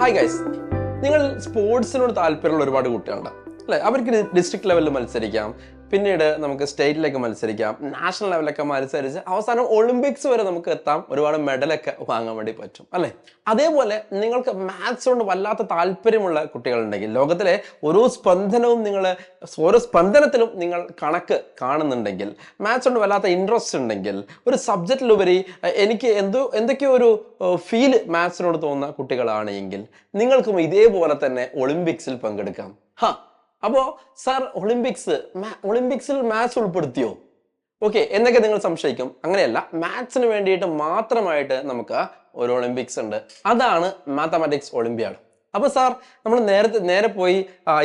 Hi guys, നിങ്ങൾ സ്പോർട്സിനോട് താല്പര്യമുള്ള ഒരുപാട് കുട്ടികളുണ്ട് അല്ലേ? അവർക്ക് ഡിസ്ട്രിക്ട് ലെവലിൽ മത്സരിക്കാം, പിന്നീട് നമുക്ക് സ്റ്റേറ്റിലേക്ക് മത്സരിക്കാം, നാഷണൽ ലെവലൊക്കെ മത്സരിച്ച് അവസാനം ഒളിമ്പിക്സ് വരെ നമുക്ക് എത്താം, ഒരുപാട് മെഡലൊക്കെ വാങ്ങാൻ വേണ്ടി പറ്റും അല്ലേ? അതേപോലെ നിങ്ങൾക്ക് മാത്സ് കൊണ്ട് വല്ലാത്ത താല്പര്യമുള്ള കുട്ടികളുണ്ടെങ്കിൽ, ലോകത്തിലെ ഓരോ സ്പന്ദനത്തിലും നിങ്ങൾ കണക്ക് കാണുന്നുണ്ടെങ്കിൽ, മാത്സ് കൊണ്ട് വല്ലാത്ത ഇൻട്രസ്റ്റ് ഉണ്ടെങ്കിൽ, ഒരു സബ്ജക്റ്റിലുപരി എനിക്ക് എന്തൊക്കെയോ ഒരു ഫീൽ മാത്സിനോട് തോന്നുന്ന കുട്ടികളാണെങ്കിൽ നിങ്ങൾക്കും ഇതേപോലെ തന്നെ ഒളിമ്പിക്സിൽ പങ്കെടുക്കാം. അപ്പോൾ സാർ ഒളിമ്പിക്സിൽ മാത്സ് ഉൾപ്പെടുത്തിയോ? ഓക്കെ എന്നൊക്കെ നിങ്ങൾ സംശയിക്കും. അങ്ങനെയല്ല, മാത്സിന് വേണ്ടിയിട്ട് മാത്രമായിട്ട് നമുക്ക് ഒരു ഒളിമ്പിക്സ് ഉണ്ട്. അതാണ് മാത്തമാറ്റിക്സ് ഒളിമ്പ്യാഡ്. അപ്പോൾ സാർ നമ്മൾ നേരെ പോയി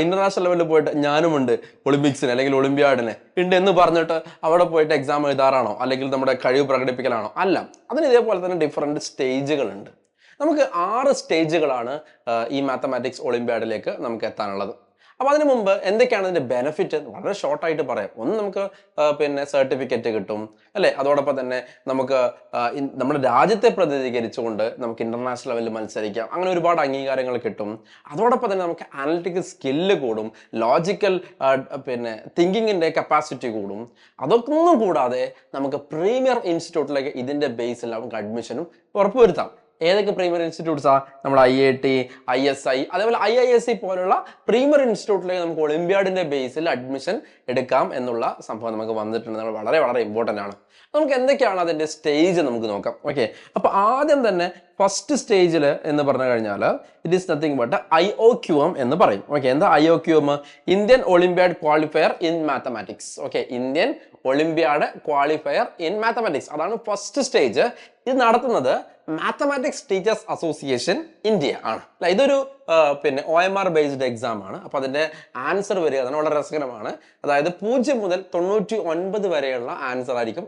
ഇന്റർനാഷണൽ ലെവലിൽ പോയിട്ട് ഞാനുമുണ്ട് ഒളിമ്പിക്സിന് അല്ലെങ്കിൽ ഒളിമ്പ്യാഡിന് ഉണ്ട് എന്ന് പറഞ്ഞിട്ട് അവിടെ പോയിട്ട് എക്സാം എഴുതാറാണോ അല്ലെങ്കിൽ നമ്മുടെ കഴിവ് പ്രകടിപ്പിക്കലാണോ? അല്ല, അതിന് ഇതേപോലെ തന്നെ ഡിഫറെൻറ്റ് സ്റ്റേജുകളുണ്ട്. നമുക്ക് 6 സ്റ്റേജുകളാണ് ഈ മാത്തമാറ്റിക്സ് ഒളിമ്പ്യാഡിലേക്ക് നമുക്ക് എത്താനുള്ളത്. അപ്പോൾ അതിന് മുമ്പ് എന്തൊക്കെയാണ് അതിൻ്റെ ബെനിഫിറ്റ് വളരെ ഷോർട്ടായിട്ട് പറയാം. ഒന്ന്, നമുക്ക് സർട്ടിഫിക്കറ്റ് കിട്ടും അല്ലേ? അതോടൊപ്പം തന്നെ നമുക്ക് നമ്മുടെ രാജ്യത്തെ പ്രതിനിധീകരിച്ചുകൊണ്ട് നമുക്ക് ഇന്റർനാഷണൽ ലെവലിൽ മത്സരിക്കാം, അങ്ങനെ ഒരുപാട് അംഗീകാരങ്ങൾ കിട്ടും. അതോടൊപ്പം തന്നെ നമുക്ക് അനലിറ്റിക്കൽ സ്കില്ല് കൂടും, ലോജിക്കൽ തിങ്കിങ്ങിൻ്റെ കപ്പാസിറ്റി കൂടും. അതൊന്നും കൂടാതെ നമുക്ക് പ്രീമിയർ ഇൻസ്റ്റിറ്റ്യൂട്ടിലേക്ക് ഇതിൻ്റെ ബേസിൽ നമുക്ക് അഡ്മിഷനും ഉറപ്പുവരുത്താം. ഏതൊക്കെ പ്രീമിയർ ഇൻസ്റ്റിറ്റ്യൂട്ട്സാ? നമ്മൾ IIT, ISI, അതേപോലെ IISc പോലുള്ള പ്രീമിയർ ഇൻസ്റ്റിറ്റ്യൂട്ടിലേക്ക് നമുക്ക് ഒളിമ്പ്യാഡിന്റെ ബേസിൽ അഡ്മിഷൻ എടുക്കാം എന്നുള്ള സംഭവം നമുക്ക് വന്നിട്ടുണ്ട്. നമ്മൾ വളരെ വളരെ ഇമ്പോർട്ടൻ്റ് ആണ്. നമുക്ക് എന്തൊക്കെയാണ് അതിൻ്റെ സ്റ്റേജ് നമുക്ക് നോക്കാം. ഓക്കെ, അപ്പോൾ ആദ്യം തന്നെ ഫസ്റ്റ് സ്റ്റേജിൽ എന്ന് പറഞ്ഞു കഴിഞ്ഞാൽ it is nothing but IOQM എന്ന് പറയും. ഓക്കെ, എന്താ IOQM? Indian Olympiad qualifier in mathematics. Okay, Indian Olympiad qualifier in mathematics, അതാണ് ഫസ്റ്റ് സ്റ്റേജ്. ഇത് നടത്തുന്നത് മാത്തമാറ്റിക്സ് ടീച്ചേഴ്സ് അസോസിയേഷൻ ഇന്ത്യ ആണ്. ഇതൊരു OMR ബേസ്ഡ് എക്സാം ആണ്. അപ്പോൾ അതിൻ്റെ ആൻസർ വരിക അതാണ് വളരെ രസകരമാണ്. അതായത് 0 മുതൽ 99 വരെയുള്ള ആൻസർ ആയിരിക്കും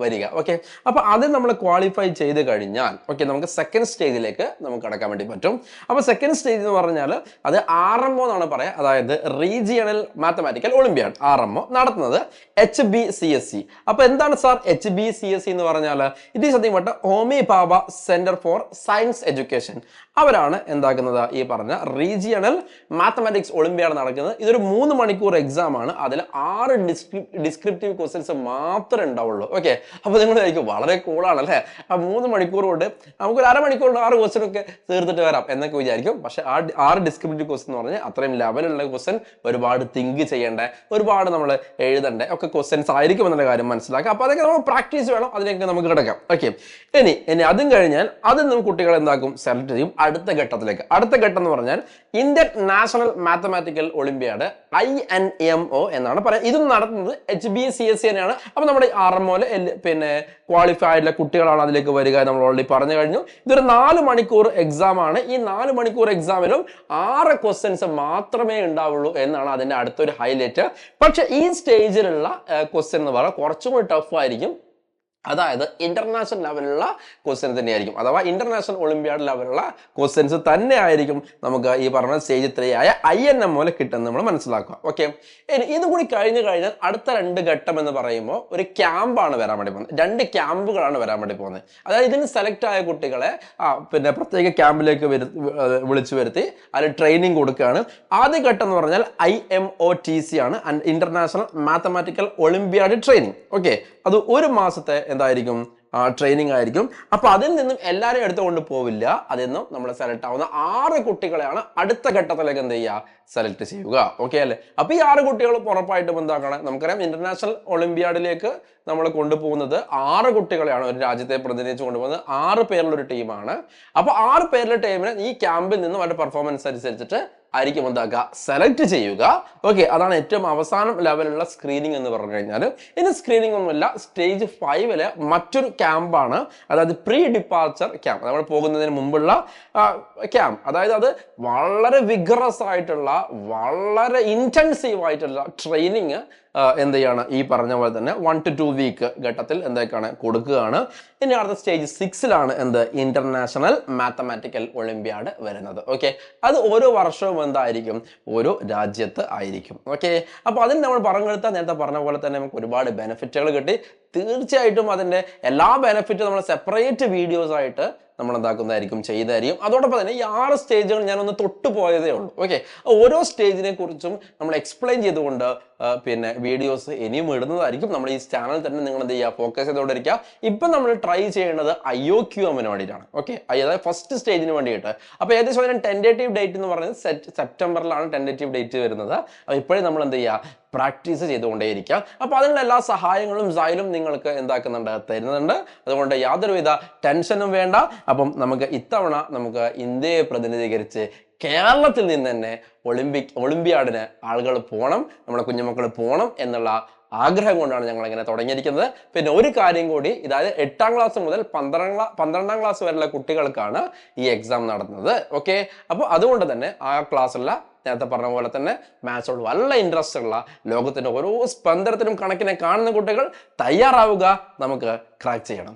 വരിക. ഓക്കെ, അപ്പോൾ അത് നമ്മൾ ക്വാളിഫൈ ചെയ്ത് കഴിഞ്ഞാൽ നമുക്ക് സെക്കൻഡ് സ്റ്റേജിലേക്ക് നമുക്ക് കടക്കാൻ വേണ്ടി പറ്റും. അപ്പോൾ സെക്കൻഡ് സ്റ്റേജ് എന്ന് പറഞ്ഞാൽ അത് RMO എന്നാണ് പറയുക, അതായത് റീജിയണൽ മാത്തമാറ്റിക്കൽ ഒളിമ്പ്യാഡ്, RMO നടത്തുന്നത് HBCSE. അപ്പോൾ എന്താണ് സാർ HBCSE എന്ന് പറഞ്ഞാൽ? It is nothing but Homi Bhabha centre for science education. അവരാണ് എന്താക്കുന്നത് ഈ പറഞ്ഞ റീജിയണൽ മാത്തമാറ്റിക്സ് ഒളിമ്പ്യാഡ് നടക്കുന്നത്. ഇതൊരു 3 മണിക്കൂർ എക്സാം ആണ്. അതിൽ 6 ഡിസ്ക്രിപ്റ്റീവ് ക്വസ്റ്റ്യൻസ് മാത്രമേ ഉണ്ടാവുള്ളൂ. ഓക്കെ, അപ്പോൾ നിങ്ങൾ വിചാരിക്കും വളരെ കൂളാണ് അല്ലേ, ആ 3 മണിക്കൂർ കൊണ്ട് നമുക്കൊരു അരമണിക്കൂറിൽ 6 ക്വസ്റ്റ്യൻ ഒക്കെ തീർത്തിട്ട് വരാം എന്നൊക്കെ വിചാരിക്കും. പക്ഷെ ആ 6 ഡിസ്ക്രിപ്റ്റീവ് ക്വസ്റ്റ്യൻ എന്ന് പറഞ്ഞാൽ അത്രയും ലെവലുള്ള ക്വസ്റ്റ്യൻ, ഒരുപാട് തിങ്ക് ചെയ്യേണ്ട, ഒരുപാട് നമ്മൾ എഴുതേണ്ട ഒക്കെ ക്വസ്റ്റ്യൻസ് ആയിരിക്കും എന്നുള്ള കാര്യം മനസ്സിലാക്കുക. അപ്പോൾ അതൊക്കെ നമ്മൾ പ്രാക്ടീസ് വേണം, അതിനൊക്കെ നമുക്ക് കിടക്കാം. ഓക്കെ, ഇനി അതും കഴിഞ്ഞാൽ അതിൽ നിന്നും കുട്ടികൾ എന്താക്കും, സെലക്ട് ചെയ്യും അടുത്ത ഘട്ടത്തിലേക്ക്. അടുത്ത ഘട്ടം എന്ന് പറഞ്ഞാൽ Indian national mathematical Olympiad, INMO എന്നാണ് പറയുക. ഇതും നടത്തുന്നത് HBCSE തന്നെയാണ്. അപ്പോൾ നമ്മുടെ RMOയില് ക്വാളിഫൈ ആയിട്ടുള്ള കുട്ടികളാണ് അതിലേക്ക് വരിക. നമ്മൾ ഓൾറെഡി പറഞ്ഞു കഴിഞ്ഞു. ഇതൊരു 4 മണിക്കൂർ എക്സാം ആണ്. ഈ 4 മണിക്കൂർ എക്സാമിലും 6 ക്വസ്റ്റ്യൻസ് മാത്രമേ ഉണ്ടാവുള്ളൂ എന്നാണ് അതിന്റെ അടുത്തൊരു ഹൈലൈറ്റ്. പക്ഷെ ഈ സ്റ്റേജിലുള്ള ക്വസ്റ്റ്യൻ എന്ന് പറഞ്ഞാൽ കുറച്ചും കൂടി ടഫ് ആയിരിക്കും. അതായത് ഇന്റർനാഷണൽ ലെവലുള്ള ക്വസ്റ്റ്യൻസ് തന്നെയായിരിക്കും, അഥവാ ഇന്റർനാഷണൽ ഒളിമ്പ്യാഡ് ലെവലുള്ള ക്വസ്റ്റ്യൻസ് തന്നെ ആയിരിക്കും നമുക്ക് ഈ പറഞ്ഞ സ്റ്റേജ് 3 ആയ INMO കിട്ടുന്നത് നമ്മൾ മനസ്സിലാക്കുക. ഓക്കെ, ഇനി ഇതും കൂടി കഴിഞ്ഞാൽ അടുത്ത 2 ഘട്ടം എന്ന് പറയുമ്പോൾ ഒരു ക്യാമ്പാണ് വരാൻ വേണ്ടി പോകുന്നത്. 2 ക്യാമ്പുകളാണ് വരാൻ വേണ്ടി പോകുന്നത്. അതായത് ഇതിന് സെലക്ട് ആയ കുട്ടികളെ പ്രത്യേക ക്യാമ്പിലേക്ക് വിളിച്ചു വരുത്തി അതിൽ ട്രെയിനിങ് കൊടുക്കുകയാണ്. ആദ്യ ഘട്ടം എന്ന് പറഞ്ഞാൽ IMOTC ആണ്, international mathematical Olympiad training. Okay, അത് 1 മാസത്തെ എന്തായിരിക്കും ട്രെയിനിങ് ആയിരിക്കും. അപ്പൊ അതിൽ നിന്നും എല്ലാവരും എടുത്തുകൊണ്ട് പോവില്ല. അതിൽ നിന്നും നമ്മൾ സെലക്ട് ആവുന്ന 6 കുട്ടികളെയാണ് അടുത്ത ഘട്ടത്തിലേക്ക് എന്ത് ചെയ്യുക, സെലക്ട് ചെയ്യുക. ഓക്കെ അല്ലേ? അപ്പൊ ഈ 6 കുട്ടികളും ഉറപ്പായിട്ടും എന്താക്കണം, നമുക്കറിയാം ഇന്റർനാഷണൽ ഒളിമ്പ്യാഡിലേക്ക് നമ്മൾ കൊണ്ടുപോകുന്നത് 6 കുട്ടികളെയാണ് ഒരു രാജ്യത്തെ പ്രതിനിധിച്ച് കൊണ്ടുപോകുന്നത്. 6 പേരുള്ള ഒരു ടീമാണ്. അപ്പൊ 6 പേരുടെ ടീമിനെ ഈ ക്യാമ്പിൽ നിന്നും അവരുടെ പെർഫോമൻസ് അനുസരിച്ചിട്ട് ആയിരിക്കും എന്താക്കുക, സെലക്ട് ചെയ്യുക. ഓക്കെ, അതാണ് ഏറ്റവും അവസാനം ലെവലുള്ള സ്ക്രീനിങ് എന്ന് പറഞ്ഞു കഴിഞ്ഞാൽ. ഇനി സ്ക്രീനിങ് ഒന്നുമില്ല, സ്റ്റേജ് 5 മറ്റൊരു ക്യാമ്പാണ്, അതായത് പ്രീ ഡിപ്പാർച്ചർ ക്യാമ്പ്, നമ്മൾ പോകുന്നതിന് മുമ്പുള്ള ക്യാമ്പ്. അതായത് അത് വളരെ വിഗറസ് ആയിട്ടുള്ള, വളരെ ഇന്റൻസീവ് ആയിട്ടുള്ള ട്രെയിനിങ് എന്ത് ചെയ്യാണ്, ഈ പറഞ്ഞ പോലെ തന്നെ 1 to 2 വീക്ക് ഘട്ടത്തിൽ എന്തൊക്കെയാണ് കൊടുക്കുകയാണ്. ഇനി അടുത്ത സ്റ്റേജ് 6 എന്ത്, ഇന്റർനാഷണൽ മാത്തമാറ്റിക്കൽ ഒളിമ്പ്യാഡ് വരുന്നത്. ഓക്കെ, അത് ഓരോ വർഷവും എന്തായിരിക്കും, ഓരോ രാജ്യത്ത് ആയിരിക്കും. ഓക്കെ, അപ്പോൾ അതിന് നമ്മൾ പറഞ്ഞെടുത്താൽ നേരത്തെ പറഞ്ഞ പോലെ തന്നെ നമുക്ക് ഒരുപാട് ബെനിഫിറ്റുകൾ കിട്ടി. തീർച്ചയായിട്ടും അതിൻ്റെ എല്ലാ ബെനിഫിറ്റും നമ്മൾ സെപ്പറേറ്റ് വീഡിയോസ് ആയിട്ട് നമ്മൾ എന്താക്കുന്നതായിരിക്കും, ചെയ്തായിരിക്കും. അതോടൊപ്പം തന്നെ ഈ 6 സ്റ്റേജുകൾ ഞാനൊന്ന് തൊട്ടു പോയതേ ഉള്ളൂ. ഓക്കെ, ഓരോ സ്റ്റേജിനെ കുറിച്ചും നമ്മൾ എക്സ്പ്ലെയിൻ ചെയ്തുകൊണ്ട് പിന്നെ വീഡിയോസ് ഇനിയും ഇടുന്നതായിരിക്കും. നമ്മൾ ഈ ചാനൽ തന്നെ നിങ്ങൾ എന്ത് ചെയ്യുക, ഫോക്കസ് ചെയ്തുകൊണ്ടിരിക്കുക. ഇപ്പം നമ്മൾ ട്രൈ ചെയ്യുന്നത് IOQM-ന് വേണ്ടിയിട്ടാണ്. ഓക്കെ, അതായത് ഫസ്റ്റ് സ്റ്റേജിന് വേണ്ടിയിട്ട്. അപ്പോൾ ഏകദേശം അതിന് ടെൻറ്റേറ്റീവ് ഡേറ്റ് എന്ന് പറയുന്നത് സെപ്റ്റംബറിലാണ് ടെൻറ്റേറ്റീവ് ഡേറ്റ് വരുന്നത്. അപ്പോൾ ഇപ്പോഴേ നമ്മൾ എന്ത് ചെയ്യുക, പ്രാക്ടീസ് ചെയ്തുകൊണ്ടേയിരിക്കുക. അപ്പോൾ അതിനുള്ള എല്ലാ സഹായങ്ങളും സൈലും നിങ്ങൾക്ക് എന്താക്കുന്നുണ്ട്, തരുന്നുണ്ട്. അതുകൊണ്ട് യാതൊരുവിധ ടെൻഷനും വേണ്ട. അപ്പം നമുക്ക് ഇത്തവണ നമുക്ക് ഇന്ത്യയെ പ്രതിനിധീകരിച്ച് കേരളത്തിൽ നിന്ന് തന്നെ ഒളിമ്പിയാഡിന് ആളുകൾ പോകണം, നമ്മുടെ കുഞ്ഞുമക്കൾ പോകണം എന്നുള്ള ആഗ്രഹം കൊണ്ടാണ് ഞങ്ങൾ ഇങ്ങനെ തുടങ്ങിയിരിക്കുന്നത്. പിന്നെ ഒരു കാര്യം കൂടി, അതായത് 8ാം ക്ലാസ് മുതൽ 12ാം ക്ലാസ് വരെയുള്ള കുട്ടികൾക്കാണ് ഈ എക്സാം നടത്തുന്നത്. ഓക്കെ, അപ്പോൾ അതുകൊണ്ട് തന്നെ ആ ക്ലാസ്സിലുള്ള നേരത്തെ പറഞ്ഞ പോലെ തന്നെ മാത്സോട് നല്ല ഇൻട്രസ്റ്റ് ഉള്ള, ലോകത്തിന്റെ ഓരോ സ്പന്ദനത്തിനും കണക്കിനെ കാണുന്ന കുട്ടികൾ തയ്യാറാവുക. നമുക്ക് ക്രാക്ക് ചെയ്യണം.